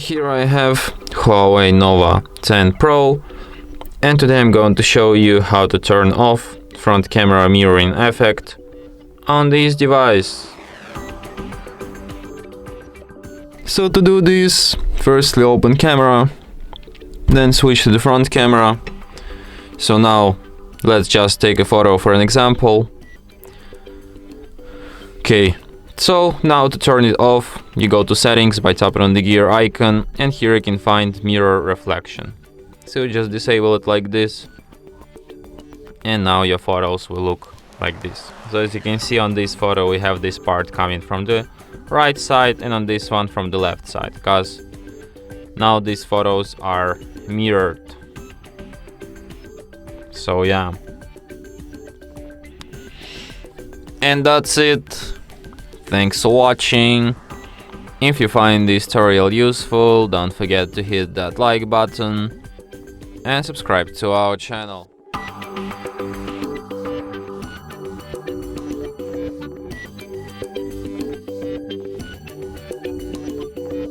Here I have Huawei Nova 10 Pro, and today I'm going to show you how to turn off front camera mirroring effect on this device. So to do this, firstly open camera, then switch to the front camera. So now let's just take a photo for an example. Okay, so now to turn it off, you go to settings by tapping on the gear icon, and here you can find mirror reflection. So just disable it like this, and now your photos will look like this. So as you can see on this photo, we have this part coming from the right side and on this one from the left side, because now these photos are mirrored. So yeah, and that's it. Thanks for watching. If you find this tutorial useful, don't forget to hit that like button and subscribe to our channel.